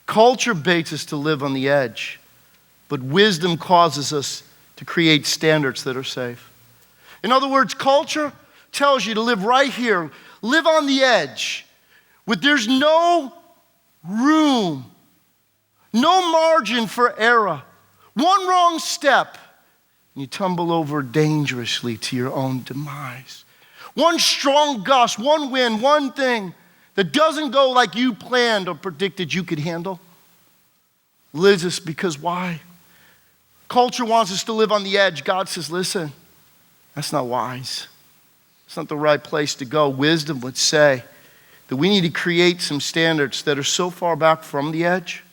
Culture baits us to live on the edge, but wisdom causes us to create standards that are safe. In other words, culture tells you to live right here, live on the edge, but there's no room, no margin for error. One wrong step, and you tumble over dangerously to your own demise. One strong gust, one wind, one thing that doesn't go like you planned or predicted you could handle lives us because why? Culture wants us to live on the edge. God says, listen, that's not wise. It's not the right place to go. Wisdom would say that we need to create some standards that are so far back from the edge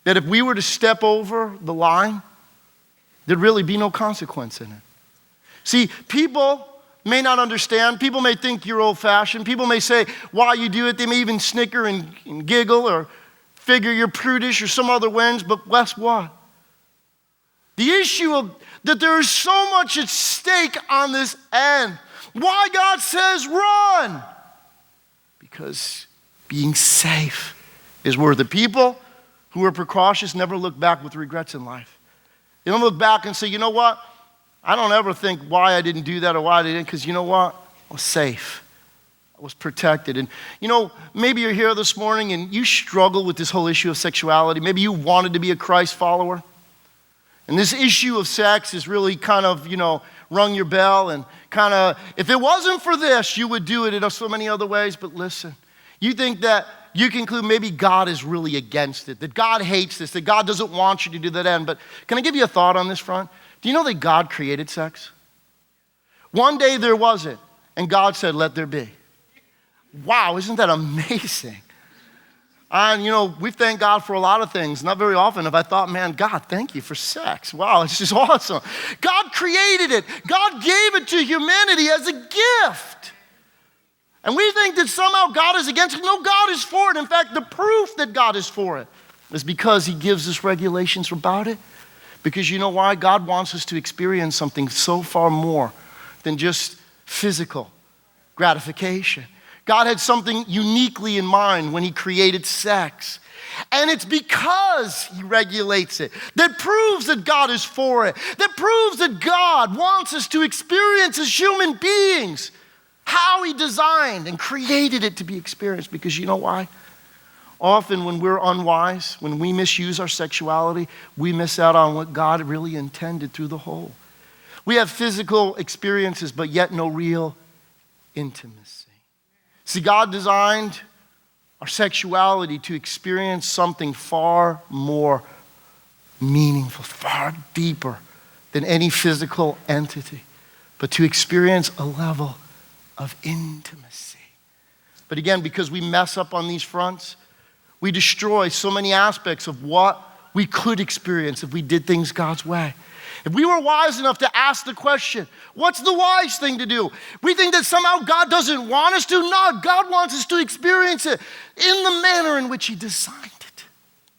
that if we were to step over the line, there'd really be no consequence in it. See, people may not understand. People may think you're old-fashioned. People may say why you do it. They may even snicker and giggle or figure you're prudish or some other wins. But guess what? The issue of that there is so much at stake on this end. Why God says run? Because being safe is worth it. People who are precautious never look back with regrets in life. They don't look back and say, you know what? I don't ever think why I didn't do that or why I didn't, because you know what? I was safe. I was protected. And you know, maybe you're here this morning and you struggle with this whole issue of sexuality. Maybe you wanted to be a Christ follower. And this issue of sex has really kind of, rung your bell and kind of, if it wasn't for this, you would do it in so many other ways. But listen, you think that you can conclude maybe God is really against it, that God hates this, that God doesn't want you to do that end. But can I give you a thought on this front? Do you know that God created sex? One day there wasn't, and God said, let there be. Wow, isn't that amazing? And we thank God for a lot of things. Not very often have I thought, man, God, thank you for sex. Wow, it's just awesome. God created it. God gave it to humanity as a gift. And we think that somehow God is against it. No, God is for it. In fact, the proof that God is for it is because he gives us regulations about it. Because you know why? God wants us to experience something so far more than just physical gratification. God had something uniquely in mind when he created sex. And it's because he regulates it that proves that God is for it, that proves that God wants us to experience as human beings how he designed and created it to be experienced. Because you know why? Often when we're unwise, when we misuse our sexuality, we miss out on what God really intended through the whole. We have physical experiences, but yet no real intimacy. See, God designed our sexuality to experience something far more meaningful, far deeper than any physical entity, but to experience a level of intimacy. But again, because we mess up on these fronts, we destroy so many aspects of what we could experience if we did things God's way. If we were wise enough to ask the question, what's the wise thing to do? We think that somehow God doesn't want us to. No, God wants us to experience it in the manner in which he designed it.